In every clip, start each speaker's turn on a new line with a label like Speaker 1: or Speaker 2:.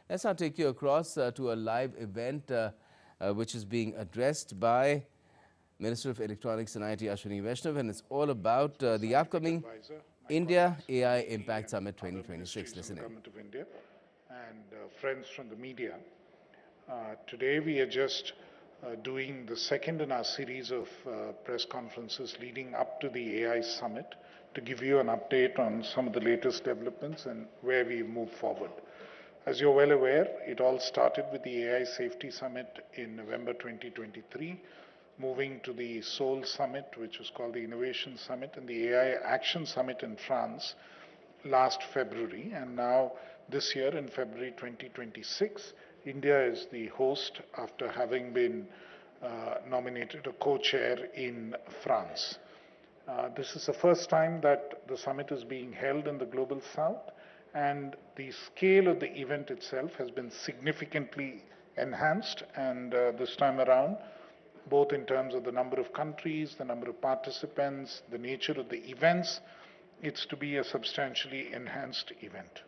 Speaker 1: Let's now take you across to a live event which is being addressed by Minister of Electronics and IT Ashwini Vaishnav, and it's all about the upcoming India AI Impact Summit
Speaker 2: other
Speaker 1: 2026.
Speaker 2: ministries in the
Speaker 1: Listen in.
Speaker 2: Government of India, and friends from the media. Today we are just doing the second in our series of press conferences leading up to the AI Summit to give you an update on some of the latest developments and where we move forward. As you're well aware, it all started with the AI Safety Summit in November 2023, moving to the Seoul Summit, which was called the Innovation Summit, and the AI Action Summit in France last February. And now, this year in February 2026, India is the host after having been nominated a co-chair in France. This is the first time that the summit is being held in the Global South, and the scale of the event itself has been significantly enhanced, and this time around, both in terms of the number of countries, the number of participants, the nature of the events, it's to be a substantially enhanced event.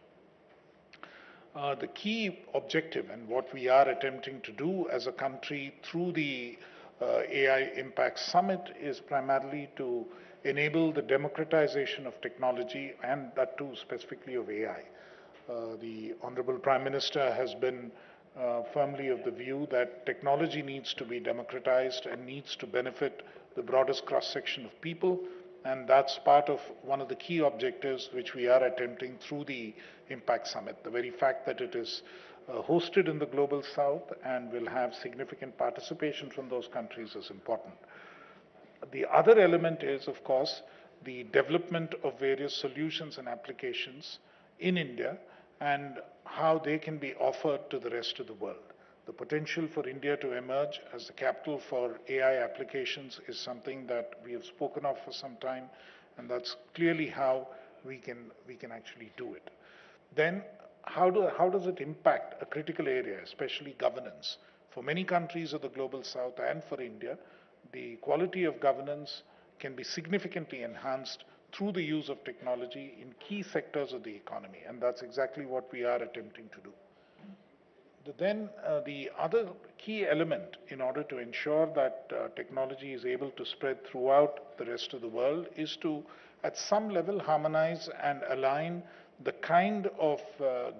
Speaker 2: The key objective and what we are attempting to do as a country through the AI Impact Summit is primarily to enable the democratization of technology, and that too specifically of AI. The Honorable Prime Minister has been firmly of the view that technology needs to be democratized and needs to benefit the broadest cross-section of people, and that's part of one of the key objectives which we are attempting through the Impact Summit. The very fact that it is hosted in the Global South and will have significant participation from those countries is important. The other element is, of course, the development of various solutions and applications in India and how they can be offered to the rest of the world. The potential for India to emerge as the capital for AI applications is something that we have spoken of for some time, and that's clearly how we can actually do it. Then, how does it impact a critical area, especially governance? For many countries of the Global South and for India, the quality of governance can be significantly enhanced through the use of technology in key sectors of the economy, and that's exactly what we are attempting to do. Then the other key element in order to ensure that technology is able to spread throughout the rest of the world is to, at some level, harmonize and align the kind of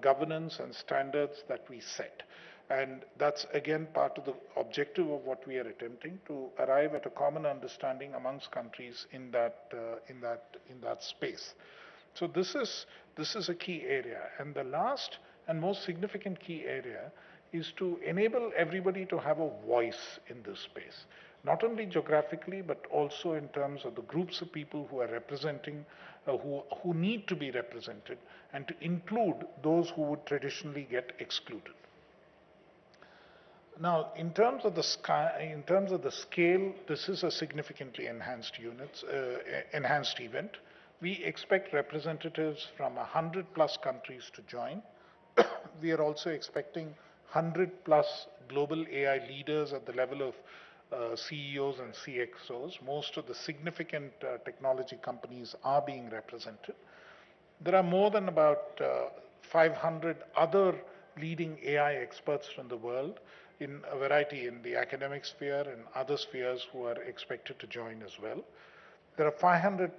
Speaker 2: governance and standards that we set. And that's again part of the objective of what we are attempting to arrive at a common understanding amongst countries in that space. So this is a key area, and the last and most significant key area is to enable everybody to have a voice in this space, not only geographically but also in terms of the groups of people who are representing, who need to be represented, and to include those who would traditionally get excluded. Now, in terms of the scale, this is a significantly enhanced event. We expect representatives from 100+ countries to join. We are also expecting 100+ global AI leaders at the level of CEOs and CXOs. Most of the significant technology companies are being represented. There are more than about 500 other leading AI experts from the world in a variety in the academic sphere and other spheres who are expected to join as well. There are 500+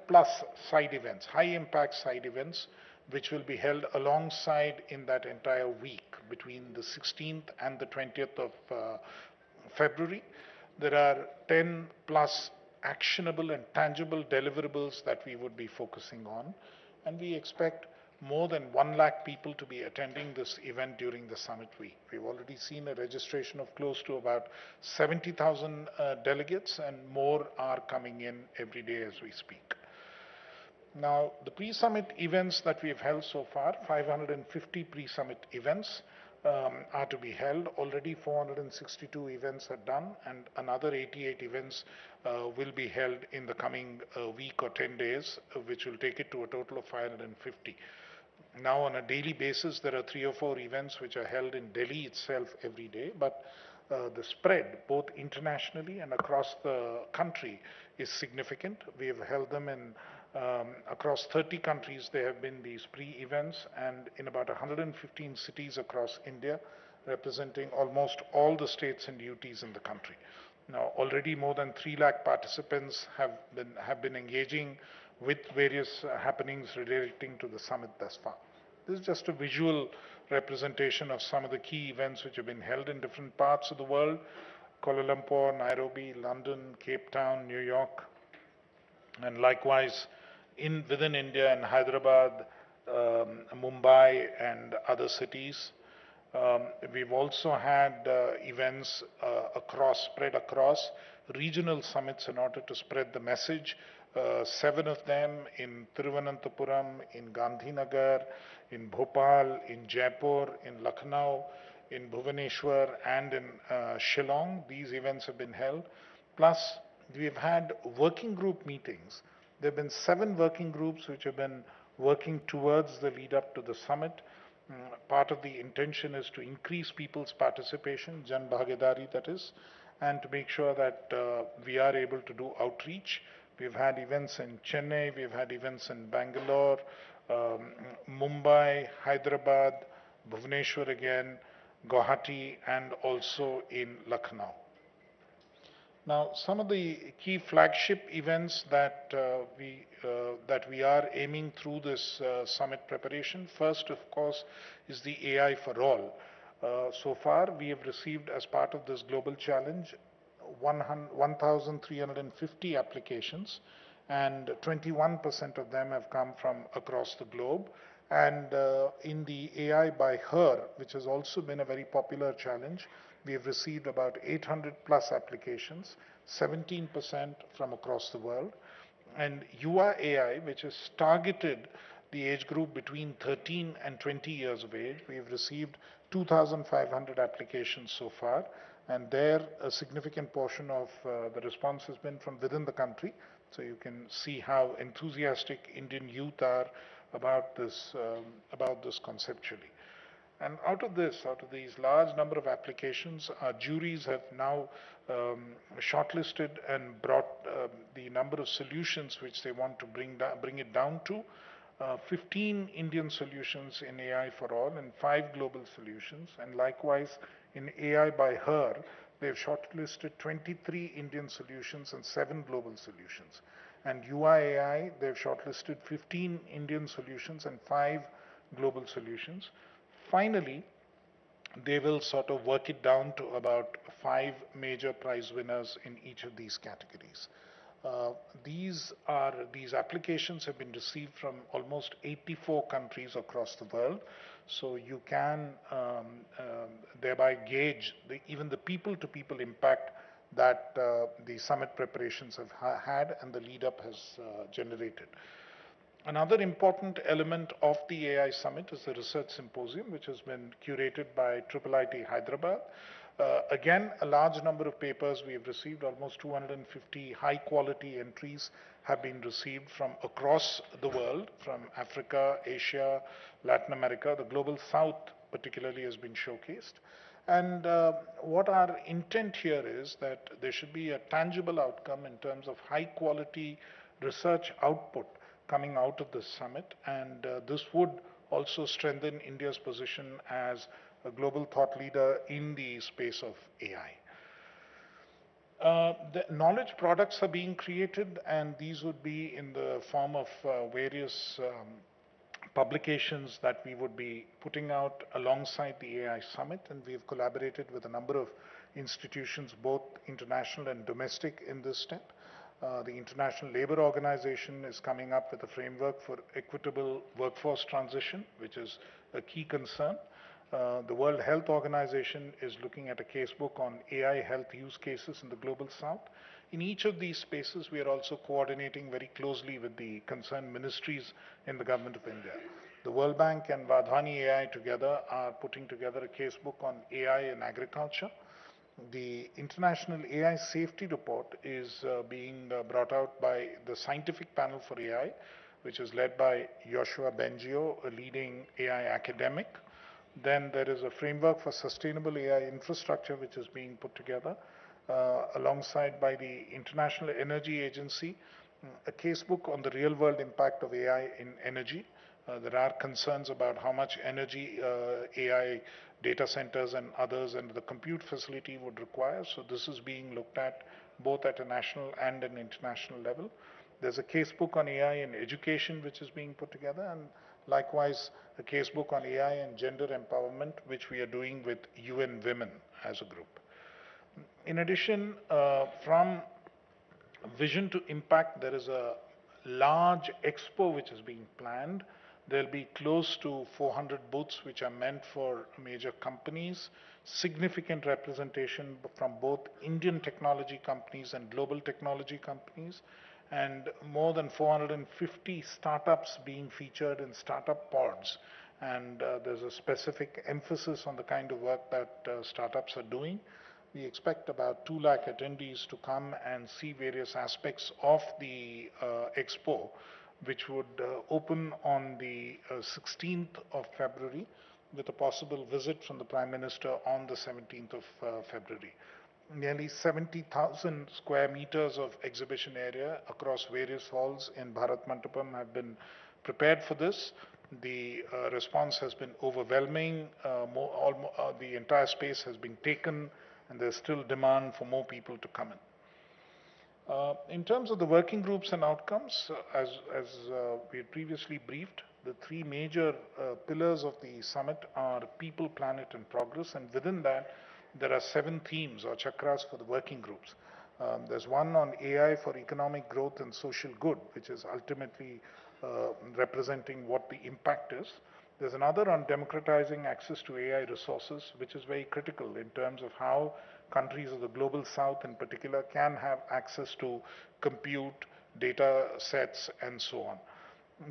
Speaker 2: side events, high impact side events, which will be held alongside in that entire week between the 16th and the 20th of February. There are 10+ actionable and tangible deliverables that we would be focusing on, and we expect more than 1 lakh people to be attending this event during the summit week. We've already seen a registration of close to about 70,000 delegates, and more are coming in every day as we speak. Now, the pre-summit events that we've held so far, 550 pre-summit events are to be held. Already 462 events are done, and another 88 events will be held in the coming week or 10 days, which will take it to a total of 550. Now, on a daily basis, there are 3 or 4 events which are held in Delhi itself every day, but the spread, both internationally and across the country, is significant. We have held them in Across 30 countries, there have been these pre-events, and in about 115 cities across India, representing almost all the states and UTs in the country. Now, already more than 3 lakh participants have been engaging with various happenings relating to the summit thus far. This is just a visual representation of some of the key events which have been held in different parts of the world: Kuala Lumpur, Nairobi, London, Cape Town, New York, and likewise within India in Hyderabad, Mumbai, and other cities. We've also had events spread across regional summits in order to spread the message. 7 of them in Thiruvananthapuram, in Gandhinagar, in Bhopal, in Jaipur, in Lucknow, in Bhubaneswar, and in Shillong. These events have been held. Plus, we've had working group meetings. There have been 7 working groups which have been working towards the lead up to the summit. Part of the intention is to increase people's participation, Jan Bhagidari that is, and to make sure that we are able to do outreach. We've had events in Chennai, we've had events in Bangalore, Mumbai, Hyderabad, Bhubaneswar again, Guwahati, and also in Lucknow. Now, some of the key flagship events that we are aiming through this summit preparation, first, of course, is the AI for all. So far, we have received, as part of this global challenge, 1,350 applications, and 21% of them have come from across the globe. And in the AI by Her, which has also been a very popular challenge, we have received about 800 plus applications, 17% from across the world. And UA AI, which is targeted the age group between 13 and 20 years of age, we have received 2,500 applications so far. And there, a significant portion of the response has been from within the country. So you can see how enthusiastic Indian youth are about this conceptually. And out of these large number of applications, our juries have now shortlisted and brought the number of solutions which they want to bring it down to. 15 Indian solutions in AI for all and 5 global solutions. And likewise, in AI by Her, they've shortlisted 23 Indian solutions and 7 global solutions. And UI they've shortlisted 15 Indian solutions and 5 global solutions. Finally, they will sort of work it down to about 5 major prize winners in each of these categories. These applications have been received from almost 84 countries across the world. So you can thereby gauge even the people-to-people impact that the summit preparations have had and the lead-up has generated. Another important element of the AI Summit is the Research Symposium, which has been curated by IIIT Hyderabad. Again, a large number of papers we have received, almost 250 high-quality entries have been received from across the world, from Africa, Asia, Latin America. The Global South particularly has been showcased. And what our intent here is that there should be a tangible outcome in terms of high-quality research output coming out of this summit, and this would also strengthen India's position as a global thought leader in the space of AI. The knowledge products are being created, and these would be in the form of various publications that we would be putting out alongside the AI Summit, and we've collaborated with a number of institutions, both international and domestic, in this step. The International Labour Organization is coming up with a framework for equitable workforce transition, which is a key concern. The World Health Organization is looking at a casebook on AI health use cases in the Global South. In each of these spaces, we are also coordinating very closely with the concerned ministries in the Government of India. The World Bank and Vadhani AI together are putting together a casebook on AI in agriculture. The International AI Safety Report is being brought out by the Scientific Panel for AI, which is led by Yoshua Bengio, a leading AI academic. Then there is a framework for sustainable AI infrastructure, which is being put together alongside by the International Energy Agency a casebook on the real-world impact of AI in energy. There are concerns about how much energy AI data centers and others and the compute facility would require. So this is being looked at both at a national and an international level. There's a casebook on AI in education which is being put together, and likewise a casebook on AI and gender empowerment, which we are doing with UN Women as a group. In addition, from vision to impact, there is a large expo which is being planned. There'll be close to 400 booths which are meant for major companies, significant representation from both Indian technology companies and global technology companies, and more than 450 startups being featured in startup pods. And there's a specific emphasis on the kind of work that startups are doing. We expect about 2 lakh attendees to come and see various aspects of the expo, which would open on the 16th of February with a possible visit from the Prime Minister on the 17th of February. Nearly 70,000 square meters of exhibition area across various halls in Bharat Mandapam have been prepared for this. The response has been overwhelming. The entire space has been taken, and there's still demand for more people to come in. In terms of the working groups and outcomes, as we had previously briefed, the 3 major pillars of the summit are people, planet, and progress, and within that, there are 7 themes or chakras for the working groups. There's one on AI for economic growth and social good, which is ultimately representing what the impact is. There's another on democratizing access to AI resources, which is very critical in terms of how countries of the global south in particular can have access to compute, data sets, and so on.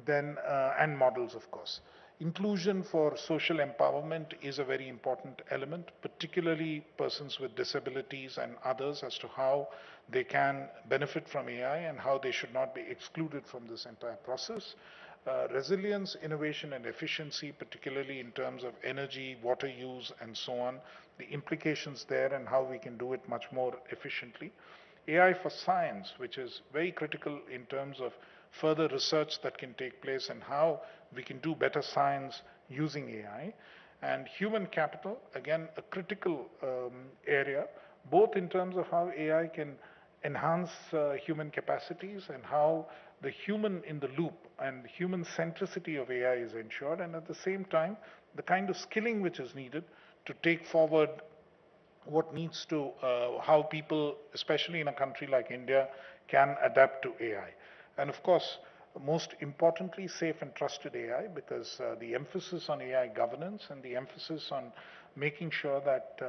Speaker 2: Then, and models, of course. Inclusion for social empowerment is a very important element, particularly persons with disabilities and others, as to how they can benefit from AI and how they should not be excluded from this entire process. Resilience, innovation, and efficiency, particularly in terms of energy, water use, and so on, the implications there and how we can do it much more efficiently. AI for science, which is very critical in terms of further research that can take place and how we can do better science using AI. And human capital, again, a critical area, both in terms of how AI can enhance human capacities and how the human in the loop and human centricity of AI is ensured, and at the same time, the kind of skilling which is needed to take forward what needs to, how people, especially in a country like India, can adapt to AI. And of course, most importantly, safe and trusted AI, because the emphasis on AI governance and the emphasis on making sure that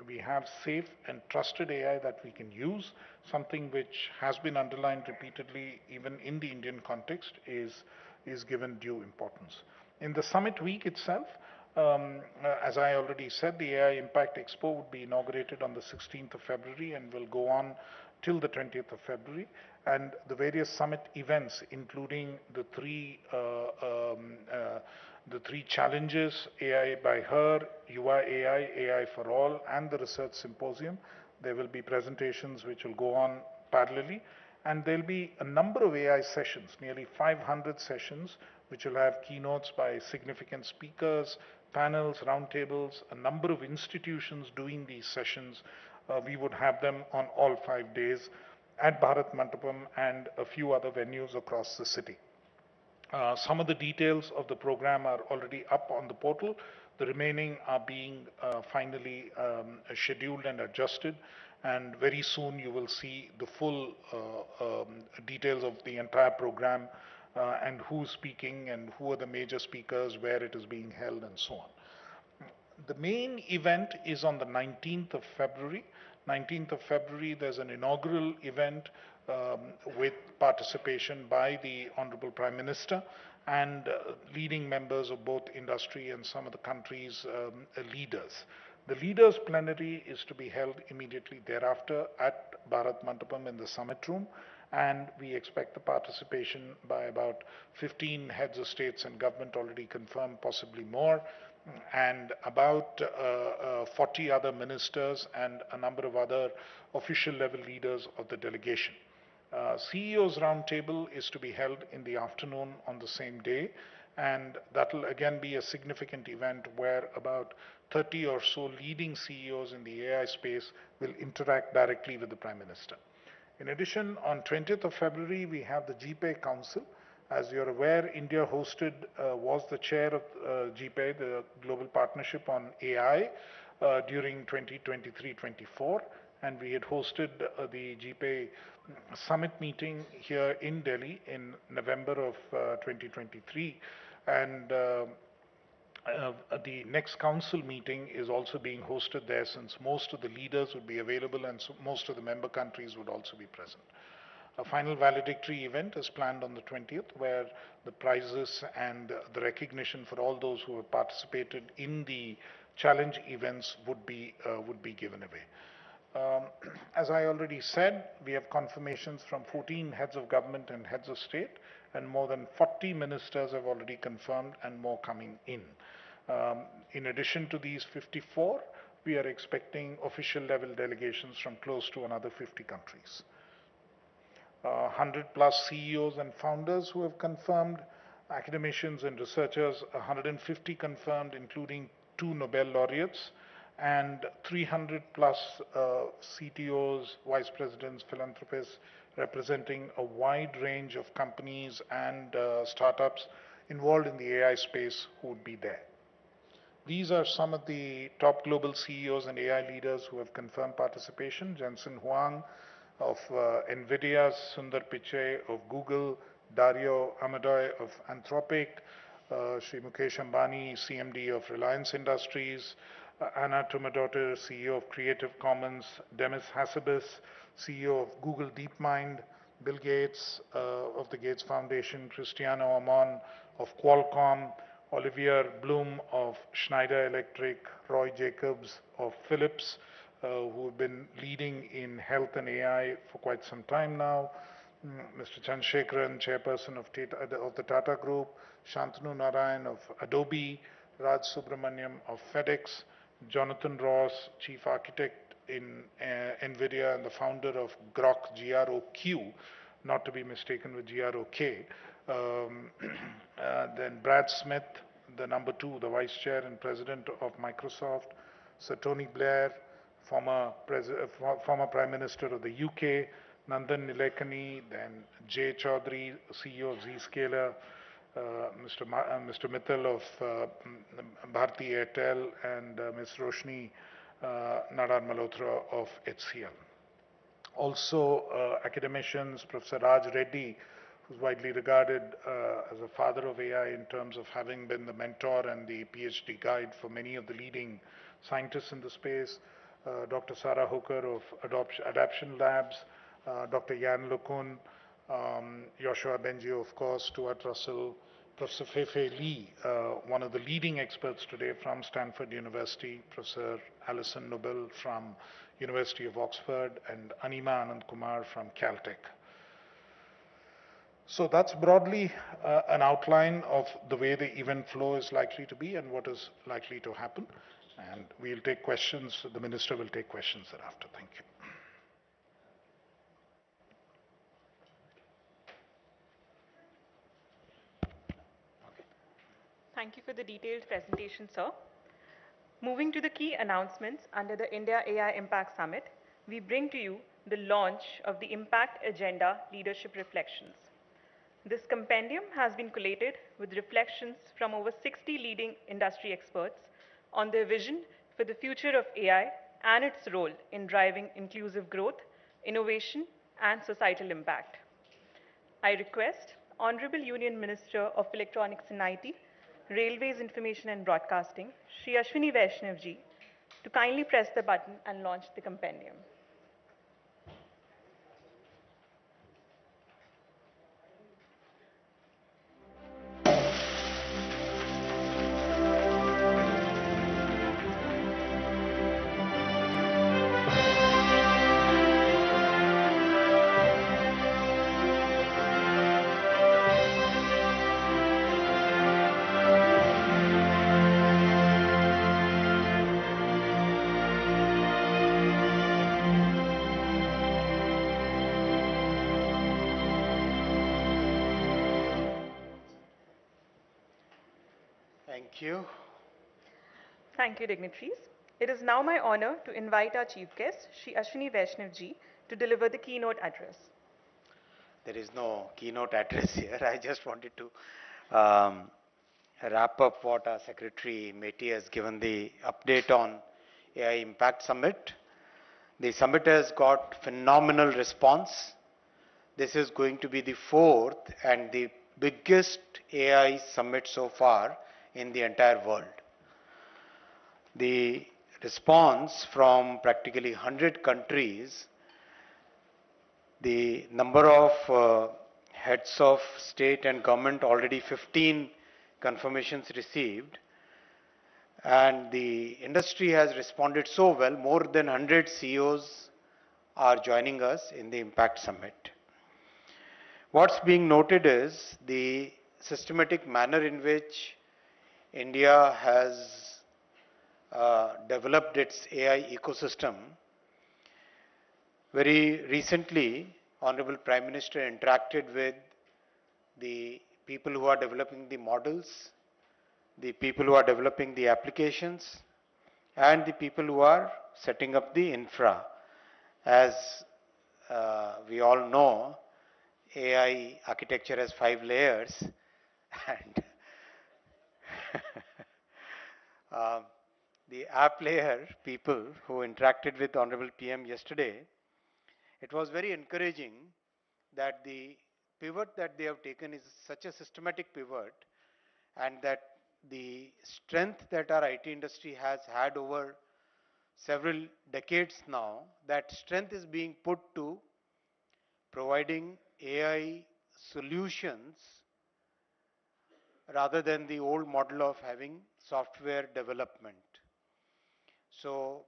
Speaker 2: we have safe and trusted AI that we can use, something which has been underlined repeatedly even in the Indian context, is given due importance. In the summit week itself, as I already said, the AI Impact Expo would be inaugurated on the 16th of February and will go on till the 20th of February. And the various summit events, including the three challenges, AI by Her, Yuva AI, AI for All, and the research symposium. There will be presentations which will go on parallelly. And there'll be a number of AI sessions, nearly 500 sessions, which will have keynotes by significant speakers, panels, roundtables, a number of institutions doing these sessions. We would have them on all 5 days at Bharat Mandapam and a few other venues across the city. Some of the details of the program are already up on the portal. The remaining are being finally scheduled and adjusted. And very soon you will see the full details of the entire program and who's speaking and who are the major speakers, where it is being held, and so on. The main event is on the 19th of February. 19th of February, there's an inaugural event with participation by the Honorable Prime Minister and leading members of both industry and some of the country's leaders. The leaders' plenary is to be held immediately thereafter at Bharat Mandapam in the summit room, and we expect the participation by about 15 heads of states and government already confirmed, possibly more, and about 40 other ministers and a number of other official level leaders of the delegation. CEO's Roundtable is to be held in the afternoon on the same day, and that will again be a significant event where about 30 or so leading CEOs in the AI space will interact directly with the Prime Minister. In addition, on 20th of February, we have the GPay Council. As you're aware, India was the chair of GPay, the Global Partnership on AI, during 2023-24, and we had hosted the GPay summit meeting here in Delhi in November of 2023, and the next council meeting is also being hosted there, since most of the leaders would be available and so most of the member countries would also be present. A final valedictory event is planned on the 20th, where the prizes and the recognition for all those who have participated in the challenge events would be given away. As I already said, we have confirmations from 14 heads of government and heads of state, and more than 40 ministers have already confirmed, and more coming in. In addition to these 54, we are expecting official level delegations from close to another 50 countries. 100 plus CEOs and founders who have confirmed, academicians and researchers, 150 confirmed, including 2 Nobel laureates, and 300 plus CTOs, vice presidents, philanthropists, representing a wide range of companies and startups involved in the AI space who would be there. These are some of the top global CEOs and AI leaders who have confirmed participation: Jensen Huang of NVIDIA, Sundar Pichai of Google, Dario Amodei of Anthropic, Sri Mukesh Ambani, CMD of Reliance Industries, Anna Tumadottir, CEO of Creative Commons, Demis Hassabis, CEO of Google DeepMind, Bill Gates of the Gates Foundation, Cristiano Amon of Qualcomm, Olivier Blum of Schneider Electric, Roy Jacobs of Philips, who have been leading in health and AI for quite some time now, Mr. Chandrasekaran, chairperson of the Tata Group, Shantanu Narayan of Adobe, Raj Subramaniam of FedEx, Jonathan Ross, chief architect in NVIDIA and the founder of Grok, G-R-O-Q, not to be mistaken with G-R-O-K. Then Brad Smith, the number 2, the vice chair and president of Microsoft, Sir Tony Blair, former Prime Minister of the UK, Nandan Nilekani, then Jay Chaudhary, CEO of Zscaler, Mr. Mittal of Bharti Airtel, and Ms. Roshni Nadar Malhotra of HCL. Also, academicians, Professor Raj Reddy, who's widely regarded as a father of AI in terms of having been the mentor and the PhD guide for many of the leading scientists in the space, Dr. Sarah Hooker of Adaption Labs, Dr. Yan LeCun, Joshua Bengio, of course, Stuart Russell, Professor Fei-Fei Li, one of the leading experts today from Stanford University, Professor Alison Nobel from University of Oxford, and Anima Anand Kumar from Caltech. So that's broadly an outline of the way the event flow is likely to be and what is likely to happen. And we'll take questions. The minister will take questions thereafter. Thank you.
Speaker 3: Thank you for the detailed presentation, sir. Moving to the key announcements under the India AI Impact Summit, we bring to you the launch of the Impact Agenda Leadership Reflections. This compendium has been collated with reflections from over 60 leading industry experts on their vision for the future of AI and its role in driving inclusive growth, innovation, and societal impact. I request Honorable Union Minister of Electronics and IT, Railways Information and Broadcasting, Shri Ashwini Vaishnav ji, to kindly press the button and launch the compendium.
Speaker 4: Thank you.
Speaker 3: Thank you, dignitaries. It is now my honor to invite our chief guest, Shri Ashwini Vaishnav ji, to deliver the keynote address.
Speaker 4: There is no keynote address here. I just wanted to wrap up what our Secretary Meti has given the update on AI Impact Summit. The summit has got phenomenal response. This is going to be the fourth and the biggest AI summit so far in the entire world. The response from practically 100 countries, the number of heads of state and government, already 15 confirmations received, and the industry has responded so well. More than 100 CEOs are joining us in the Impact Summit. What's being noted is the systematic manner in which India has developed its AI ecosystem. Very recently, Honorable Prime Minister interacted with the people who are developing the models, the people who are developing the applications, and the people who are setting up the infra. As we all know, AI architecture has 5 layers, and the app layer people who interacted with Honorable PM yesterday, it was very encouraging that the pivot that they have taken is such a systematic pivot, and that the strength that our IT industry has had over several decades now, that strength is being put to providing AI solutions rather than the old model of having software development. So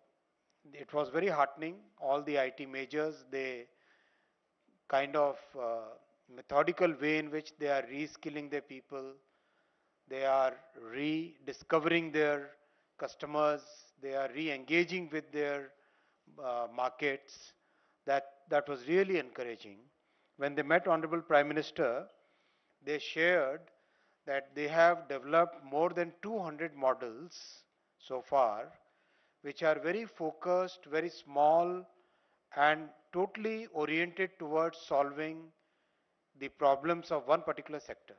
Speaker 4: it was very heartening. All the IT majors, they kind of methodical way in which they are reskilling their people, they are rediscovering their customers, they are re-engaging with their markets. That was really encouraging. When they met Honorable Prime Minister, they shared that they have developed more than 200 models so far, which are very focused, very small, and totally oriented towards solving the problems of one particular sector.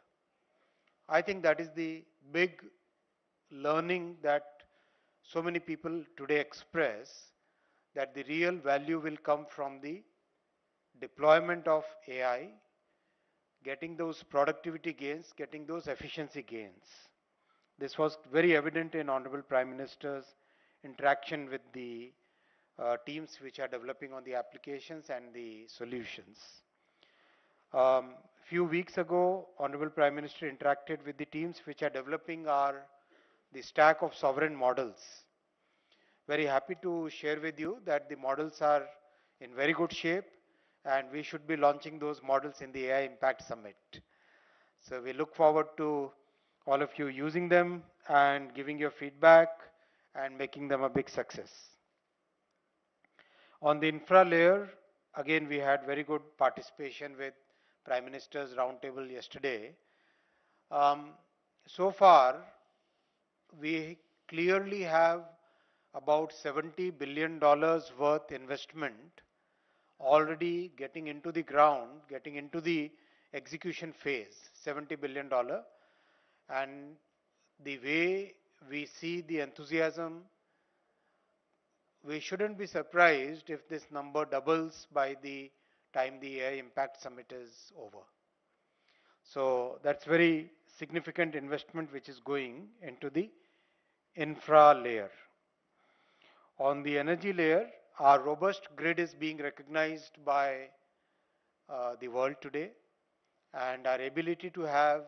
Speaker 4: I think that is the big learning that so many people today express, that the real value will come from the deployment of AI, getting those productivity gains, getting those efficiency gains. This was very evident in Honorable Prime Minister's interaction with the teams which are developing on the applications and the solutions. Few weeks ago, Honorable Prime Minister interacted with the teams which are developing the stack of sovereign models. Very happy to share with you that the models are in very good shape, and we should be launching those models in the AI Impact Summit. So we look forward to all of you using them and giving your feedback and making them a big success. On the infra layer, again we had very good participation with Prime Minister's roundtable yesterday. So far, we clearly have about $70 billion worth investment already getting into the ground, getting into the execution phase, $70 billion. And the way we see the enthusiasm, we shouldn't be surprised if this number doubles by the time the AI Impact Summit is over. So that's very significant investment which is going into the infra layer. On the energy layer, our robust grid is being recognized by the world today, and our ability to have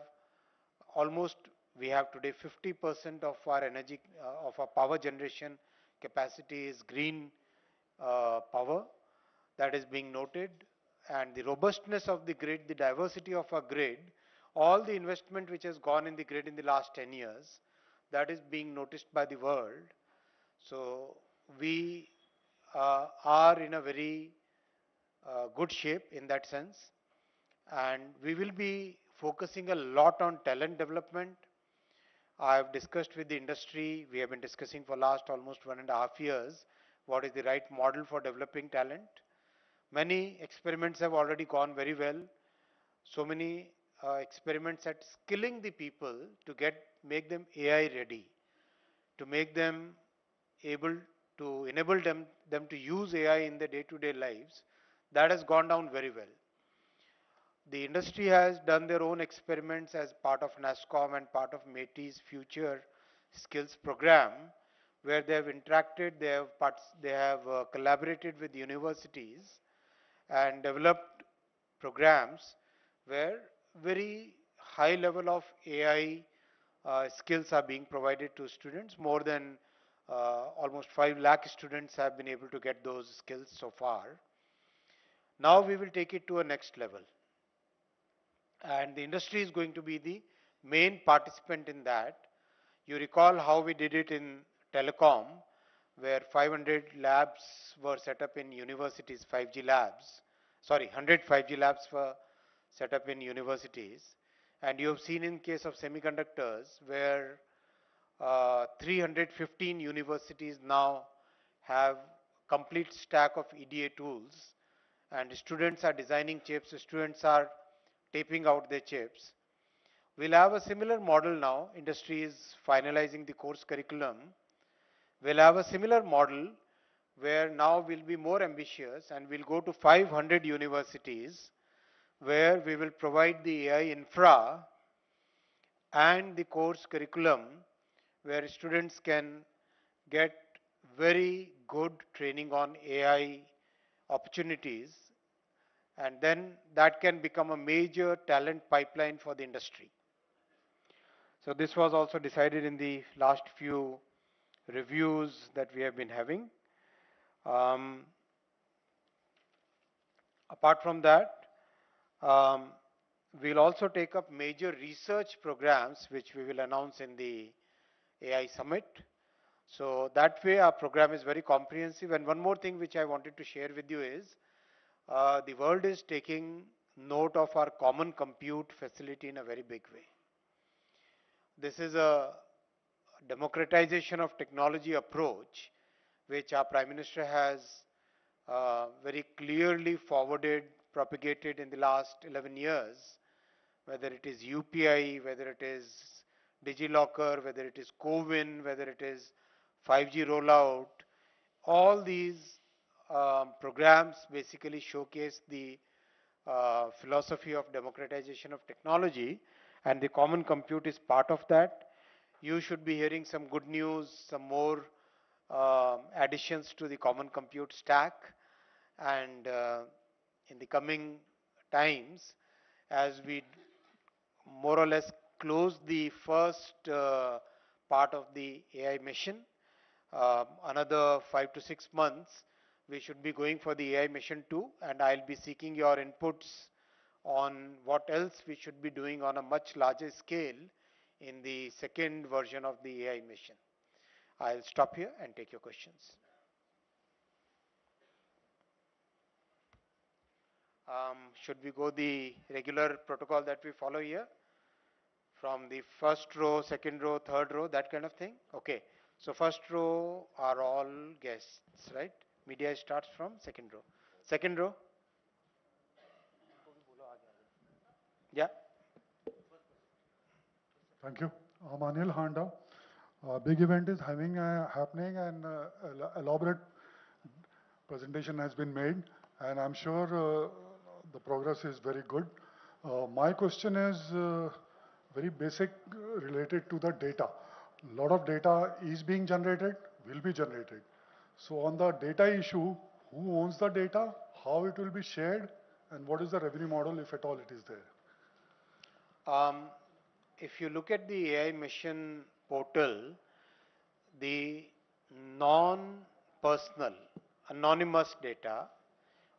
Speaker 4: we have today 50% of our energy, of our power generation capacity is green power. That is being noted, and the robustness of the grid, the diversity of our grid, all the investment which has gone in the grid in the last 10 years, that is being noticed by the world. So we are in a very good shape in that sense, and we will be focusing a lot on talent development. I've discussed with the industry, we have been discussing for last almost 1.5 years, what is the right model for developing talent. Many experiments have already gone very well. So many experiments at skilling the people to make them AI ready, to make them able to enable them to use AI in their day-to-day lives. That has gone down very well. The industry has done their own experiments as part of NASSCOM and part of METI's Future Skills program, where they have interacted, they have collaborated with universities and developed programs where very high level of AI skills are being provided to students. More than almost 5 lakh students have been able to get those skills so far. Now we will take it to a next level. And the industry is going to be the main participant in that. You recall how we did it in telecom, where 500 labs were set up in universities, 5G labs. Sorry, 100 5G labs were set up in universities. And you have seen in case of semiconductors, where 315 universities now have complete stack of EDA tools, and students are designing chips, students are taping out their chips. We'll have a similar model now. Industry is finalizing the course curriculum. We'll have a similar model where now we'll be more ambitious and we'll go to 500 universities where we will provide the AI infra and the course curriculum where students can get very good training on AI opportunities, and then that can become a major talent pipeline for the industry. So this was also decided in the last few reviews that we have been having. Apart from that, we'll also take up major research programs which we will announce in the AI Summit. So that way our program is very comprehensive. And one more thing which I wanted to share with you is, the world is taking note of our common compute facility in a very big way. This is a democratization of technology approach which our Prime Minister has very clearly forwarded, propagated in the last 11 years, whether it is UPI, whether it is DigiLocker, whether it is CoWIN, whether it is 5G rollout. All these programs basically showcase the philosophy of democratization of technology, and the common compute is part of that. You should be hearing some good news, some more additions to the common compute stack, and in the coming times, as we more or less close the first part of the AI mission, another 5 to 6 months, we should be going for the AI mission 2, and I'll be seeking your inputs on what else we should be doing on a much larger scale in the second version of the AI mission. I'll stop here and take your questions. Should we go the regular protocol that we follow here? From the first row, second row, third row, that kind of thing? Okay. So first row are all guests, right? Media starts from second row. Second row? Yeah.
Speaker 5: Thank you. I'm Anil Handa. Big event is happening, and elaborate presentation has been made, and I'm sure the progress is very good. My question is very basic, related to the data. A lot of data is being generated, will be generated. So on the data issue, who owns the data, how it will be shared, and what is the revenue model, if at all it is there?
Speaker 4: If you look at the AI mission portal, the non-personal, anonymous data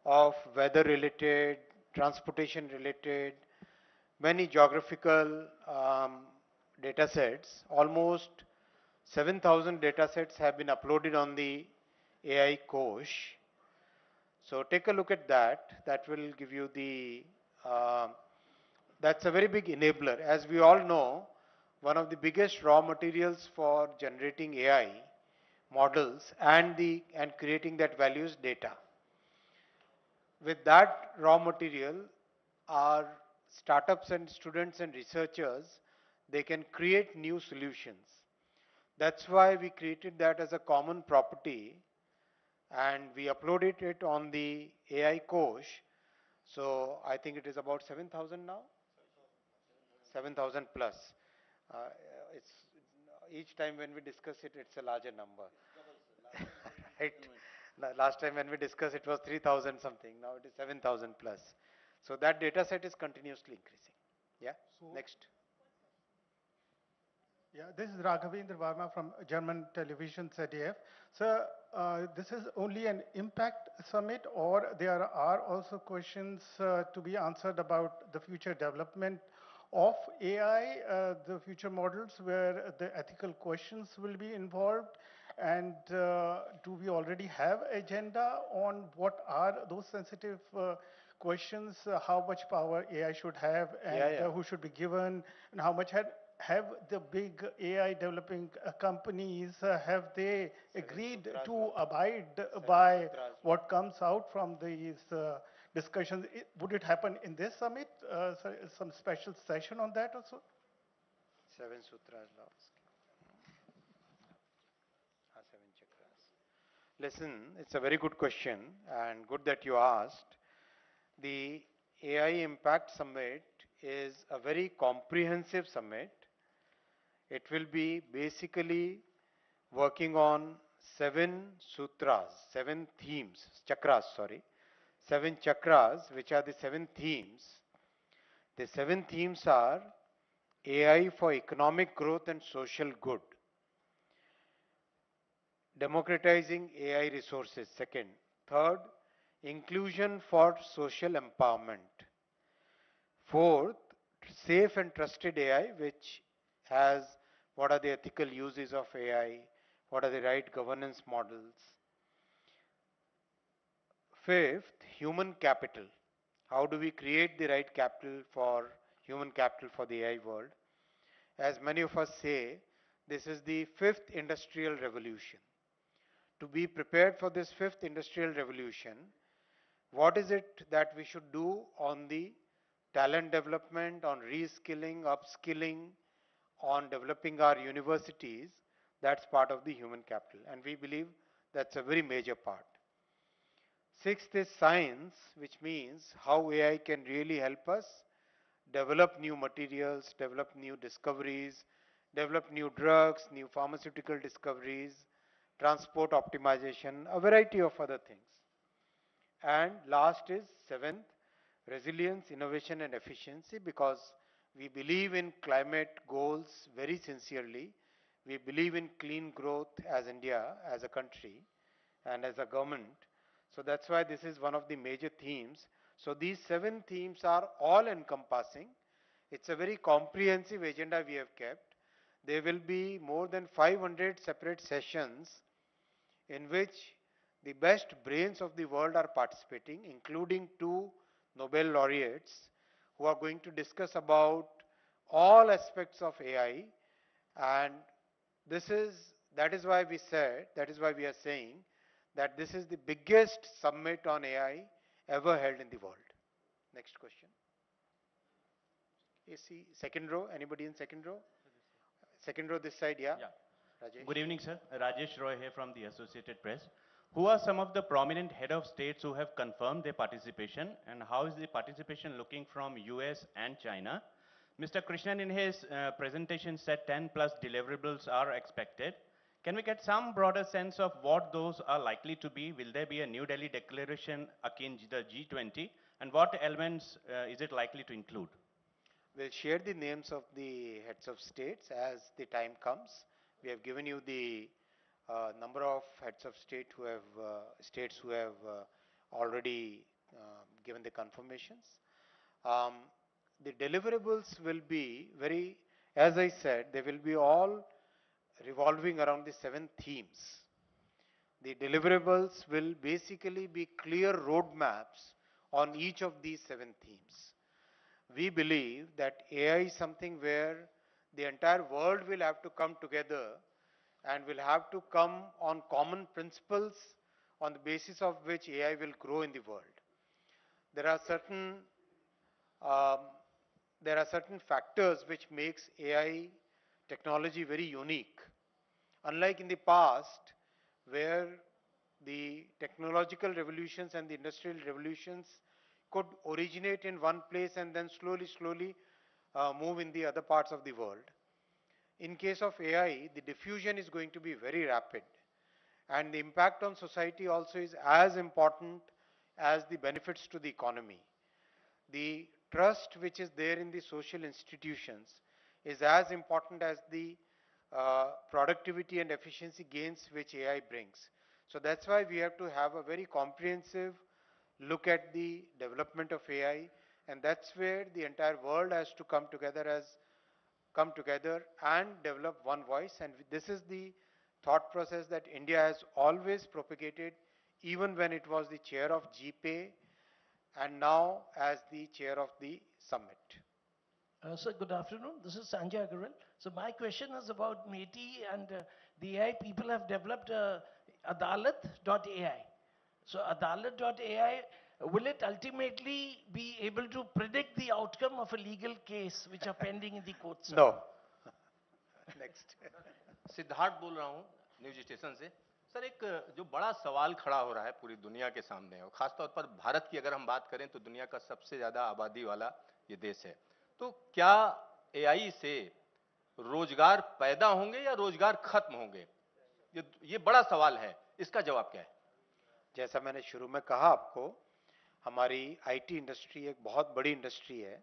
Speaker 4: of weather related, transportation related, many geographical data sets, almost 7,000 data sets have been uploaded on the AI Kosh. So take a look at that. That will give you the, that's a very big enabler. As we all know, one of the biggest raw materials for generating AI models and creating that value is data. With that raw material, our startups and students and researchers, they can create new solutions. That's why we created that as a common property and we uploaded it on the AI Kosh. So I think it is about 7,000 now? 7,000 plus. Uh, it's each time when we discuss it, it's a larger number. Right? Last time when we discussed it was 3,000 something. Now it is 7,000 plus. So that data set is continuously increasing. Yeah. Next.
Speaker 6: Yeah, this is Raghavendra Varma from German television ZDF. So this is only an impact summit, or there are also questions to be answered about the future development of AI, the future models where the ethical questions will be involved? And do we already have agenda on what are those sensitive questions, how much power AI should have, and who should be given, and how much have the big AI developing companies, have they agreed to abide by what comes out from these discussions? Would it happen in this summit? Some special session on that also?
Speaker 4: Seven sutras. Seven chakras. Listen, it's a very good question and good that you asked. The AI Impact Summit is a very comprehensive summit. It will be basically working on 7 sutras, 7 themes, chakras, sorry. 7 chakras, which are the 7 themes. The 7 themes are AI for economic growth and social good. Democratizing AI resources, second. Third, inclusion for social empowerment. Fourth, safe and trusted AI, which has what are the ethical uses of AI, what are the right governance models. Fifth, human capital. How do we create the right capital for human capital for the AI world? As many of us say, this is the 5th industrial revolution. To be prepared for this 5th industrial revolution, what is it that we should do on the talent development, on reskilling, upskilling, on developing our universities? That's part of the human capital, and we believe that's a very major part. 6th is science, which means how AI can really help us develop new materials, develop new discoveries, develop new drugs, new pharmaceutical discoveries, transport optimization, a variety of other things. And last is 7th, resilience, innovation and efficiency, because we believe in climate goals very sincerely. We believe in clean growth as India, as a country and as a government. So that's why this is one of the major themes. So these 7 themes are all encompassing. It's a very comprehensive agenda we have kept. There will be more than 500 separate sessions in which the best brains of the world are participating, including 2 Nobel laureates who are going to discuss about all aspects of AI. And that is why we are saying that this is the biggest summit on AI ever held in the world. Next question. AC, second row, anybody in second row? Second row this side, yeah? Rajesh.
Speaker 7: Good evening, sir. Rajesh Roy here from the Associated Press. Who are some of the prominent head of states who have confirmed their participation, and how is the participation looking from US and China? Mr. Krishnan in his presentation said 10 plus deliverables are expected. Can we get some broader sense of what those are likely to be? Will there be a New Delhi declaration akin the G20? And what elements is it likely to include?
Speaker 4: We'll share the names of the heads of states as the time comes. We have given you the number of heads of states who have already given the confirmations. The deliverables will be very, as I said, they will be all revolving around the 7 themes. The deliverables will basically be clear roadmaps on each of these 7 themes. We believe that AI is something where the entire world will have to come together and will have to come on common principles on the basis of which AI will grow in the world. There are certain um, there are certain factors which makes AI technology very unique. Unlike in the past, where the technological revolutions and the industrial revolutions could originate in one place and then slowly move in the other parts of the world. In case of AI, the diffusion is going to be very rapid, and the impact on society also is as important as the benefits to the economy. The trust which is there in the social institutions is as important as the productivity and efficiency gains which AI brings. So that's why we have to have a very comprehensive look at the development of AI, and that's where the entire world has to come together and develop one voice. And this is the thought process that India has always propagated, even when it was the chair of GPay and now as the chair of the summit.
Speaker 8: Sir, good afternoon. This is Sanjay Agarwal. So my question is about METI and the AI people have developed Adalat.ai. So Adalat.ai, will it ultimately be able to predict the outcome of a legal case which are pending in the courts?
Speaker 4: No. Next.
Speaker 9: Siddharth बोल रहा हूँ news station से। Sir, एक जो बड़ा सवाल खड़ा हो रहा है पूरी दुनिया के सामने, और खासतौर पर भारत की अगर हम बात करें तो दुनिया का सबसे ज़्यादा आबादी वाला ये देश है, तो क्या एआई से रोजगार पैदा होंगे या रोजगार खत्म होंगे? ये बड़ा सवाल है, इसका जवाब क्या है?
Speaker 4: जैसा मैंने शुरू में कहा आपको, हमारी आईटी इंडस्ट्री एक बहुत बड़ी इंडस्ट्री है,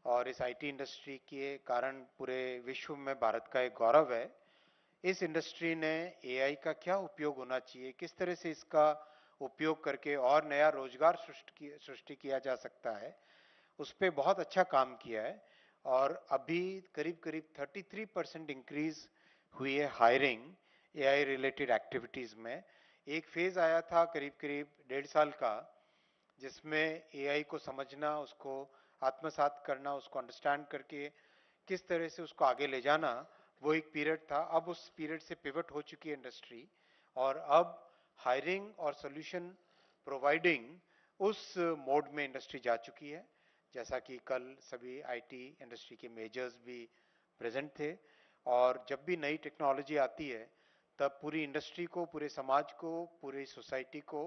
Speaker 4: और इस आईटी इंडस्ट्री के कारण पूरे विश्व में भारत का एक गौरव है। इस इंडस्ट्री ने एआई का क्या उपयोग होना चाहिए, किस तरह से इसका उपयोग करके और नया रोजगार सृष्टि किया जा सकता है, उस पर बहुत अच्छा काम किया है। और अभी करीब 33% इंक्रीज हुई है हायरिंग एआई रिलेटेड एक्टिविटीज में। एक फेज आया था करीब 1.5 साल का, जिसमें एआई को समझना, उसको आत्मसात करना, उसको अंडरस्टैंड करके किस तरह से उसको आगे ले जाना, वो एक पीरियड था। अब उस पीरियड से पिवट हो चुकी है इंडस्ट्री, और अब हायरिंग और सोल्यूशन प्रोवाइडिंग उस मोड में इंडस्ट्री जा चुकी है। जैसा कि कल सभी आईटी इंडस्ट्री के मेजर्स भी प्रेजेंट थे, और जब भी नई टेक्नोलॉजी आती है तब पूरी इंडस्ट्री को, पूरे समाज को, पूरी सोसाइटी को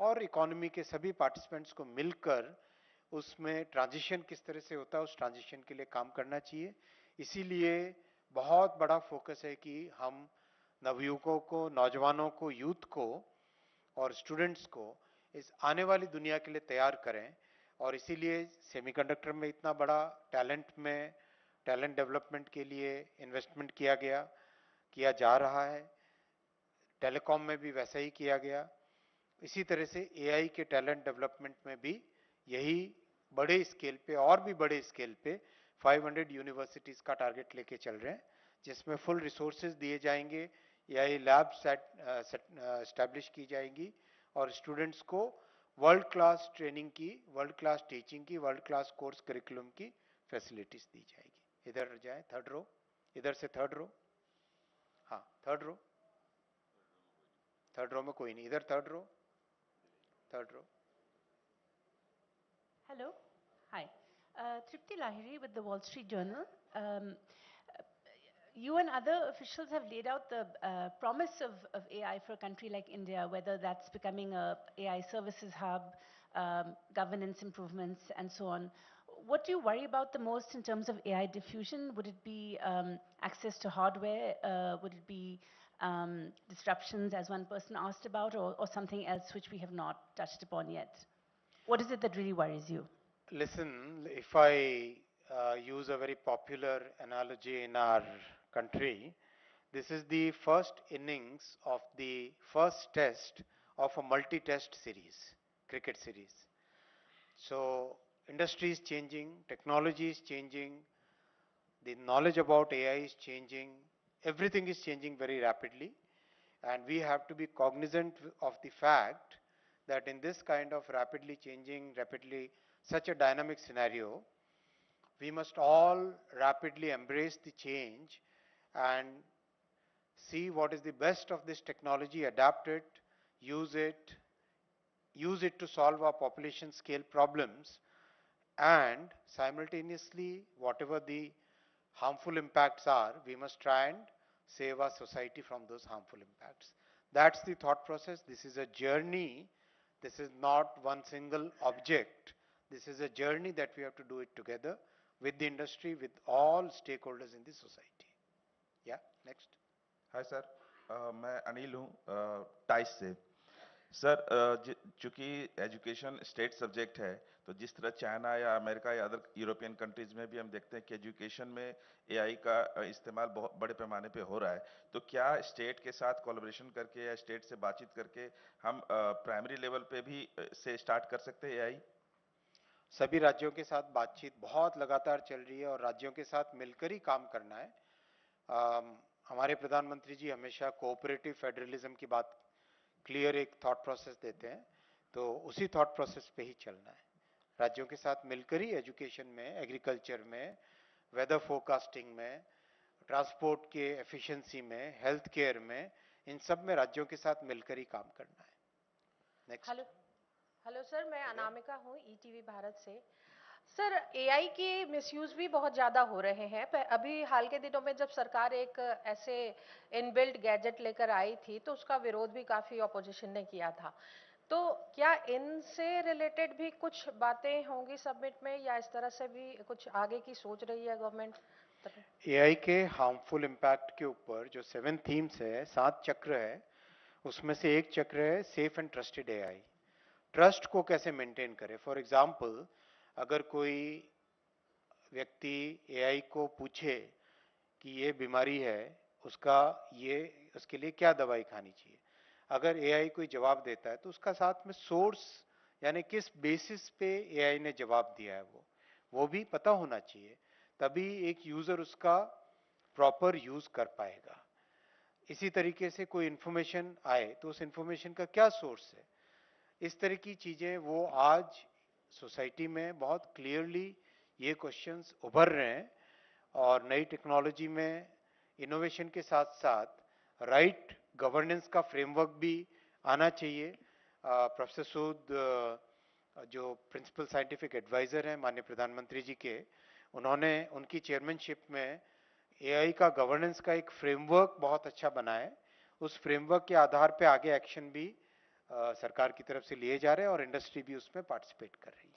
Speaker 4: और इकोनॉमी के सभी पार्टिसिपेंट्स को मिलकर उसमें ट्रांजिशन किस तरह से होता है, उस ट्रांजिशन के लिए काम करना चाहिए। इसीलिए बहुत बड़ा फोकस है कि हम नवयुवकों को, नौजवानों को, यूथ को और स्टूडेंट्स को इस आने वाली दुनिया के लिए तैयार करें। और इसीलिए सेमीकंडक्टर में इतना बड़ा टैलेंट डेवलपमेंट के लिए इन्वेस्टमेंट किया जा रहा है। टेलीकॉम में भी वैसा ही किया गया। इसी तरह से एआई के टैलेंट डेवलपमेंट में भी यही बड़े स्केल पे और भी बड़े स्केल पे 500 यूनिवर्सिटीज का टारगेट लेके चल रहे हैं, जिसमें फुल रिसोर्सेज दिए जाएंगे, एआई लैब एस्टैब्लिश की जाएंगी और स्टूडेंट्स को वर्ल्ड क्लास ट्रेनिंग की, वर्ल्ड क्लास टीचिंग की, वर्ल्ड क्लास कोर्स करिकुलम की फैसिलिटीज दी जाएगी। इधर जाए थर्ड रो, इधर से थर्ड रो, हाँ थर्ड रो में कोई नहीं, इधर third row.
Speaker 10: Hello, hi. Tripti Lahiri with the Wall Street Journal. You and other officials have laid out the promise of AI for a country like India, whether that's becoming a AI services hub, governance improvements, and so on. What do you worry about the most in terms of AI diffusion? Would it be access to hardware? Would it be disruptions, as one person asked about, or something else which we have not touched upon yet? What is it that really worries you?
Speaker 4: Listen, if I use a very popular analogy in our country, this is the first innings of the first test of a multi-test series, cricket series. So, industry is changing, technology is changing, the knowledge about AI is changing, everything is changing very rapidly, and we have to be cognizant of the fact that in this kind of rapidly changing, such a dynamic scenario, We must all rapidly embrace the change and see what is the best of this technology, adapt it, use it, use it to solve our population scale problems, and simultaneously, whatever the harmful impacts are, we must try and save our society from those harmful impacts. That's the thought process. This is a journey. This is not one single object. This is a journey that we have to do it together with the industry, with all stakeholders in the society. Yeah, next.
Speaker 11: Hi sir, मैं अनिल हूँ टाइस से। Sir, चूंकि education state subject है, तो जिस तरह China या America या अदर यूरोपियन कंट्रीज में भी हम देखते हैं कि एजुकेशन में एआई का इस्तेमाल बहुत बड़े पैमाने पे हो रहा है, तो क्या स्टेट के साथ कोलैबोरेशन करके या स्टेट से बातचीत करके हम प्राइमरी लेवल पे भी से स्टार्ट कर सकते हैं एआई?
Speaker 4: सभी राज्यों के साथ बातचीत बहुत लगातार चल रही है और राज्यों के साथ मिलकर ही काम करना है। हमारे प्रधानमंत्री जी हमेशा कोऑपरेटिव फेडरलिज्म की बात, क्लियर एक थॉट प्रोसेस देते हैं, तो उसी थॉट प्रोसेस पे ही चलना है। राज्यों के साथ मिलकर ही एजुकेशन में, एग्रीकल्चर में, वेदर फोरकास्टिंग में, ट्रांसपोर्ट के एफिशिएंसी में, हेल्थ केयर में, इन सब में राज्यों के साथ मिलकर ही काम करना है। नेक्स्ट।
Speaker 12: हेलो सर, मैं अनामिका हूँ ईटीवी भारत से। सर, एआई के मिसयूज भी बहुत ज़्यादा हो रहे हैं। अभी हाल के दिनों में जब सरकार एक ऐसे इनबिल्ट गैजेट लेकर आई थी तो उसका विरोध भी काफ़ी ऑपोजिशन ने किया था। तो क्या इनसे रिलेटेड भी कुछ बातें होंगी सबमिट में, या इस तरह से भी कुछ आगे की सोच रही है गवर्नमेंट?
Speaker 4: एआई के हार्मफुल इम्पैक्ट के ऊपर जो 7 थीम्स है, 7 चक्र है, उसमें से एक चक्र है safe and trusted AI. Trust को कैसे मेंटेन करें? फॉर एग्जांपल, अगर कोई व्यक्ति एआई को पूछे कि ये बीमारी है, उसके लिए क्या दवाई खानी चाहिए, अगर एआई कोई जवाब देता है तो उसका साथ में सोर्स, यानी किस बेसिस पे एआई ने जवाब दिया है, वो भी पता होना चाहिए, तभी एक यूजर उसका प्रॉपर यूज कर पाएगा। इसी तरीके से कोई इंफॉर्मेशन आए तो उस इंफॉर्मेशन का क्या सोर्स है, इस तरह की चीजें वो आज सोसाइटी में बहुत क्लियरली ये क्वेश्चंस उभर रहे हैं। और नई टेक्नोलॉजी में इनोवेशन के साथ साथ राइट गवर्नेंस का फ्रेमवर्क भी आना चाहिए। प्रोफेसर सूद, जो प्रिंसिपल साइंटिफिक एडवाइजर हैं माननीय प्रधानमंत्री जी के, उन्होंने उनकी चेयरमैनशिप में एआई का गवर्नेंस का एक फ्रेमवर्क बहुत अच्छा बनाया है। उस फ्रेमवर्क के आधार पे आगे एक्शन भी सरकार की तरफ से लिए जा रहे हैं और इंडस्ट्री भी उसमें पार्टिसिपेट कर रही है।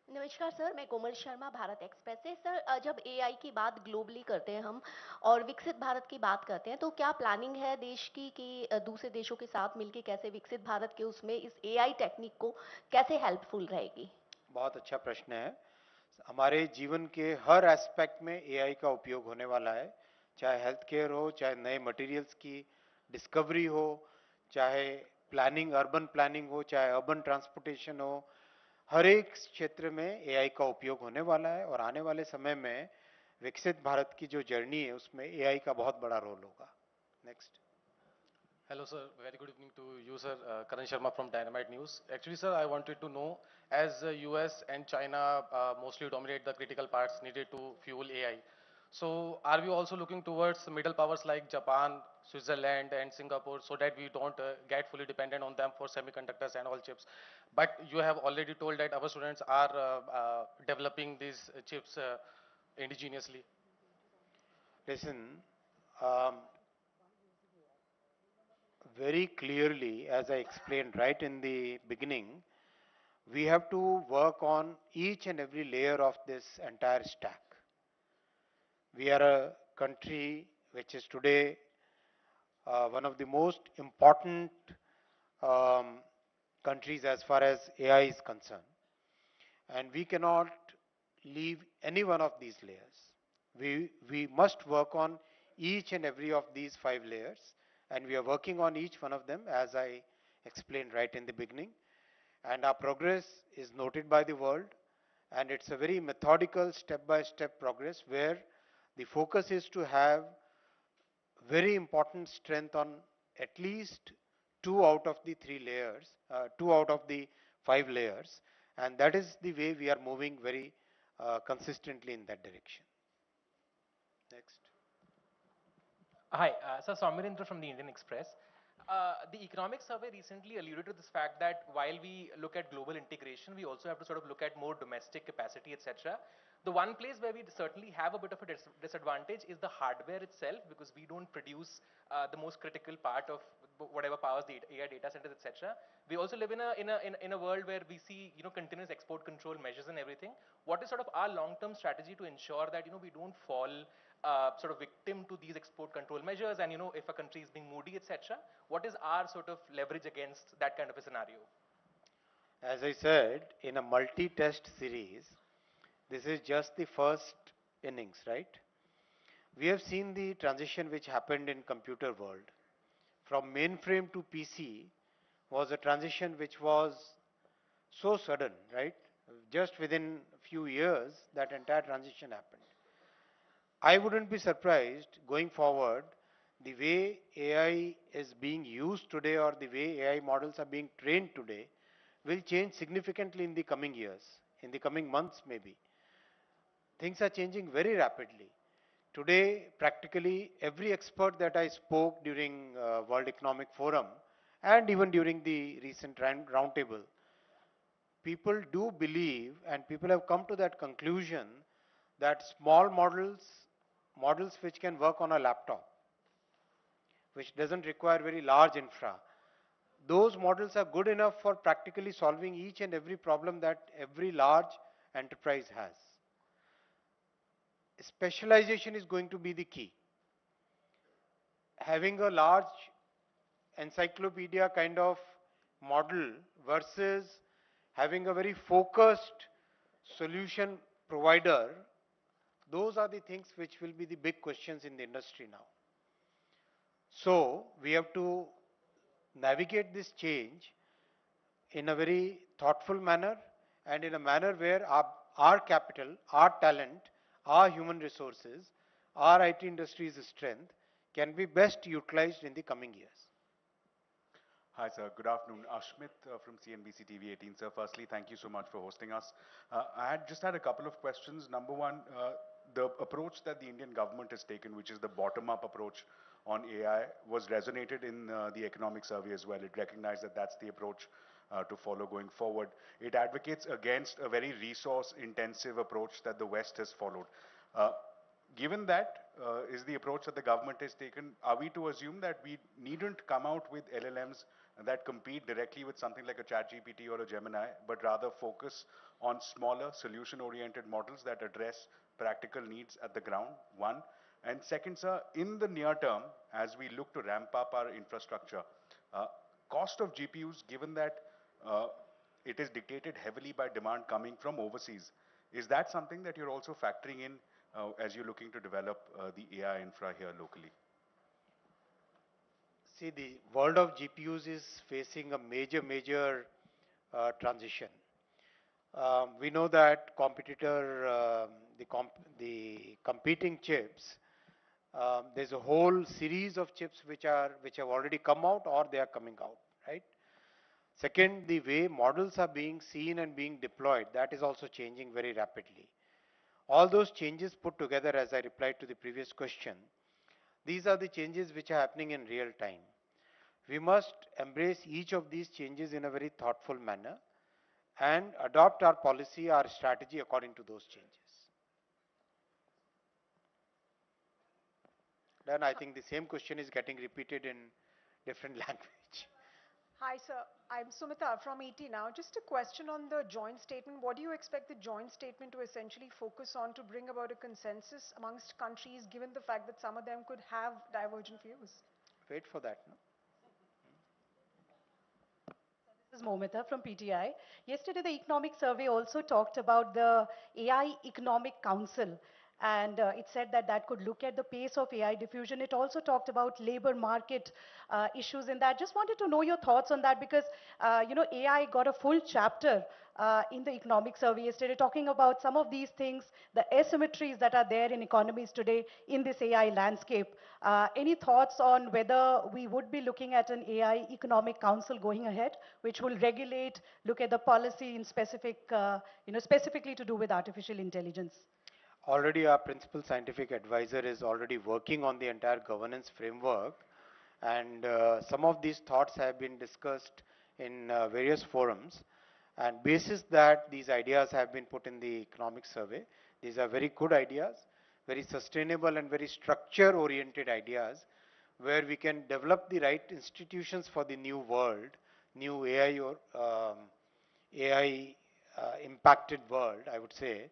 Speaker 13: नमस्कार सर, मैं कोमल शर्मा भारत एक्सप्रेस से। सर, जब एआई की बात ग्लोबली करते हैं हम और विकसित भारत की बात करते हैं, तो क्या प्लानिंग है देश की कि दूसरे देशों के साथ मिलकर कैसे विकसित भारत के उसमें इस एआई टेक्निक को कैसे हेल्पफुल रहेगी?
Speaker 4: बहुत अच्छा प्रश्न है। हमारे जीवन के हर एस्पेक्ट में एआई का उपयोग होने वाला है, चाहे हेल्थ केयर हो, चाहे नए मटेरियल्स की डिस्कवरी हो, चाहे प्लानिंग, अर्बन प्लानिंग हो, चाहे अर्बन ट्रांसपोर्टेशन हो, हर एक क्षेत्र में एआई का उपयोग होने वाला है। और आने वाले समय में विकसित भारत की जो जर्नी है उसमें एआई का बहुत बड़ा रोल होगा। Next.
Speaker 14: Hello sir, very good evening to you sir, Karan Sharma from Dynamite News. Actually sir, I wanted to know, as US and China mostly dominate the critical parts needed to fuel AI. So are we also looking towards middle powers like Japan, Switzerland and Singapore, so that we don't get fully dependent on them for semiconductors and all chips? But you have already told that our students are developing these chips indigenously.
Speaker 4: Listen, very clearly, as I explained right in the beginning, we have to work on each and every layer of this entire stack. We are a country which is today one of the most important countries as far as AI is concerned. And we cannot leave any one of these layers. We must work on each and every of these 5 layers, and we are working on each one of them, as I explained right in the beginning. And our progress is noted by the world, and it's a very methodical step-by-step progress where the focus is to have very important strength on at least 2 out of the 3 layers, 2 out of the 5 layers, and that is the way we are moving very consistently in that direction. Next.
Speaker 15: Hi, so Somirendra from the Indian Express. The economic survey recently alluded to this fact that while we look at global integration, we also have to sort of look at more domestic capacity, etc. The one place where we certainly have a bit of a disadvantage is the hardware itself, because we don't produce the most critical part of whatever powers the AI data centers, etc. We also live in a world where we see continuous export control measures and everything. What is sort of our long-term strategy to ensure that we don't fall sort of victim to these export control measures, and if a country is being moody, etc., what is our sort of leverage against that kind of a scenario?
Speaker 4: As I said, in a multi-test series, this is just the first innings, right? We have seen the transition which happened in computer world. From mainframe to PC was a transition which was so sudden, right? Just within a few years, that entire transition happened. I wouldn't be surprised going forward, the way AI is being used today or the way AI models are being trained today will change significantly in the coming years, in the coming months maybe. Things are changing very rapidly. Today, practically every expert that I spoke during World Economic Forum and even during the recent roundtable, people do believe and people have come to that conclusion that small models which can work on a laptop, which doesn't require very large infra, those models are good enough for practically solving each and every problem that every large enterprise has. Specialization is going to be the key. Having a large encyclopedia kind of model versus having a very focused solution provider, those are the things which will be the big questions in the industry now. So we have to navigate this change in a very thoughtful manner and in a manner where our capital, our talent, our human resources, our IT industry's strength can be best utilized in the coming years.
Speaker 16: Hi, sir. Good afternoon. Ashmit from CNBC TV 18. Sir, firstly, thank you so much for hosting us. I just had a couple of questions. Number one, the approach that the Indian government has taken, which is the bottom-up approach on AI, was resonated in the economic survey as well. It recognized that that's the approach to follow going forward. It advocates against a very resource-intensive approach that the West has followed. Given that is the approach that the government has taken, are we to assume that we needn't come out with LLMs that compete directly with something like a ChatGPT or a Gemini, but rather focus on smaller, solution-oriented models that address practical needs at the ground, one? And second, sir, in the near term, as we look to ramp up our infrastructure, cost of GPUs, given that it is dictated heavily by demand coming from overseas, is that something that you're also factoring in as you're looking to develop the AI infra here locally?
Speaker 4: See, the world of GPUs is facing a major transition. We know that the competing chips, there's a whole series of chips which have already come out or they are coming out, right? Second, the way models are being seen and being deployed, that is also changing very rapidly. All those changes put together, as I replied to the previous question, these are the changes which are happening in real time. We must embrace each of these changes in a very thoughtful manner and adopt our policy, our strategy according to those changes. Then I think the same question is getting repeated in different language.
Speaker 17: Hi, sir. I'm Sumita from ET now. Just a question on the joint statement. What do you expect the joint statement to essentially focus on to bring about a consensus amongst countries, given the fact that some of them could have divergent views?
Speaker 4: Wait for that. No?
Speaker 18: This is Momita from PTI. Yesterday, the economic survey also talked about the AI Economic Council. and it said that that could look at the pace of AI diffusion. It also talked about labor market issues in that. Just wanted to know your thoughts on that because, AI got a full chapter in the economic survey yesterday talking about some of these things, the asymmetries that are there in economies today in this AI landscape. Any thoughts on whether we would be looking at an AI economic council going ahead, which will regulate, look at the policy in specific, specifically to do with artificial intelligence?
Speaker 4: Already our principal scientific advisor is already working on the entire governance framework, and some of these thoughts have been discussed in various forums, and basis that these ideas have been put in the economic survey. These are very good ideas, very sustainable and very structure oriented ideas where we can develop the right institutions for the new world, new AI or AI impacted world, I would say.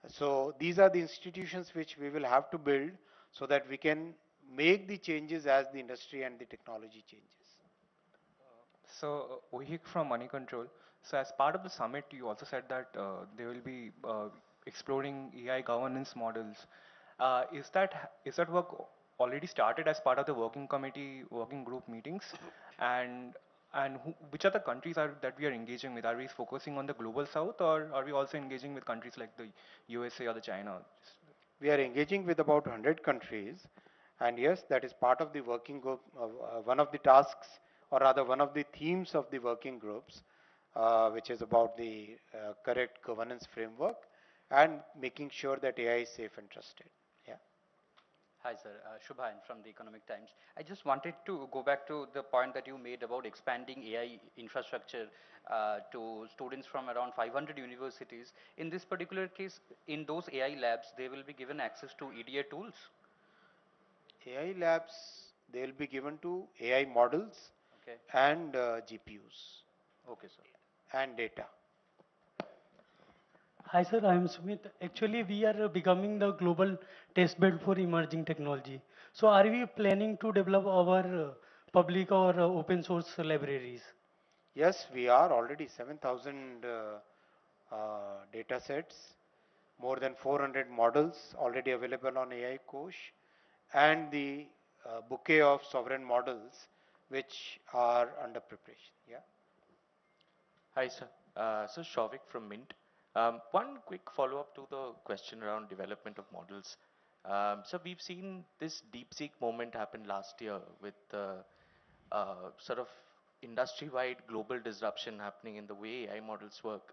Speaker 4: So these are the institutions which we will have to build so that we can make the changes as the industry and the technology changes.
Speaker 19: So, Ohik from Money Control. So, as part of the summit, you also said that they will be exploring AI governance models. Is that work already started as part of the working committee, working group meetings? And which are the countries that we are engaging with? Are we focusing on the global south, or are we also engaging with countries like the USA or the China?
Speaker 4: We are engaging with about 100 countries, and yes, that is part of the working group. One of the tasks, or rather one of the themes of the working groups, which is about the correct governance framework and making sure that AI is safe and trusted. Yeah.
Speaker 20: Hi, sir. Shubhan from the Economic Times. I just wanted to go back to the point that you made about expanding AI infrastructure to students from around 500 universities. In this particular case, in those AI labs, they will be given access to EDA tools.
Speaker 4: AI labs, they will be given to AI models
Speaker 20: Okay.
Speaker 4: and GPUs
Speaker 20: Okay, sir.
Speaker 4: and data.
Speaker 21: Hi sir, I am Sumit. Actually, we are becoming the global test bed for emerging technology. So are we planning to develop our public or open source libraries?
Speaker 4: Yes, we are already 7,000 data sets, more than 400 models already available on AI Kosh, and the bouquet of sovereign models which are under preparation. Yeah.
Speaker 22: Hi, sir. So Shavik from Mint. One quick follow-up to the question around development of models. So we've seen this DeepSeek moment happen last year with sort of industry-wide global disruption happening in the way AI models work.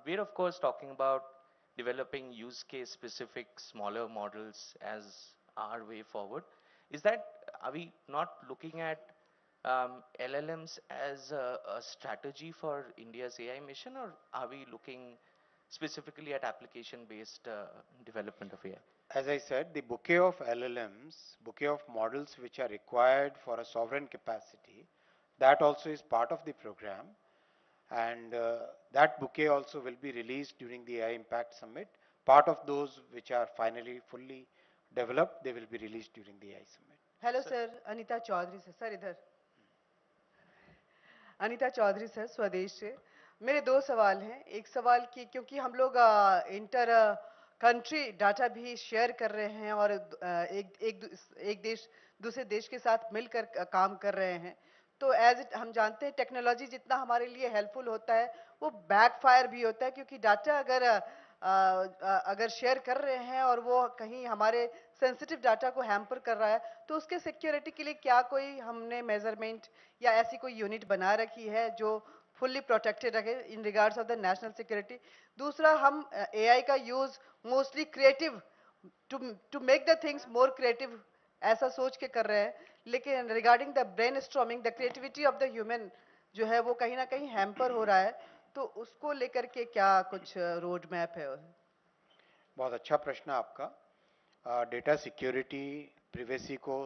Speaker 22: We're of course talking about developing use case specific smaller models as our way forward. Are we not looking at LLMs as a strategy for India's AI mission, or are we looking specifically at application-based development of AI?
Speaker 4: As I said, the bouquet of LLMs, bouquet of models which are required for a sovereign capacity, that also is part of the program. And that bouquet also will be released during the AI Impact Summit. Part of those which are finally fully developed, they will be released during the AI Summit.
Speaker 23: Hello sir, Anita Chaudhary sir, idhar. Anita Chaudhary sir स्वदेश से मेरे दो सवाल हैं एक सवाल की क्योंकि हम लोग इंटर कंट्री डाटा भी शेयर कर रहे हैं और एक देश दूसरे देश के साथ मिलकर काम कर रहे हैं तो हम जानते हैं टेक्नोलॉजी जितना हमारे लिए हेल्पफुल होता है वो बैकफायर भी होता है क्योंकि डाटा अगर शेयर कर रहे हैं और वो कहीं हमारे सेंसिटिव डाटा को हैम्पर कर रहा है तो उसके सिक्योरिटी के लिए क्या कोई हमने मेजरमेंट या ऐसी कोई यूनिट बना रखी है जो फुल्ली प्रोटेक्टेड रखे in regards of the national security दूसरा हम एआई का use mostly creative to make the things more creative ऐसा सोच के कर रहे हैं लेकिन regarding the brainstorming the creativity of the human जो है वो कहीं ना कहीं हैम्पर हो रहा है तो उसको लेकर के क्या कुछ रोड मैप है
Speaker 4: बहुत अच्छा प्रश्न आपका डेटा सिक्योरिटी प्रिवेसी को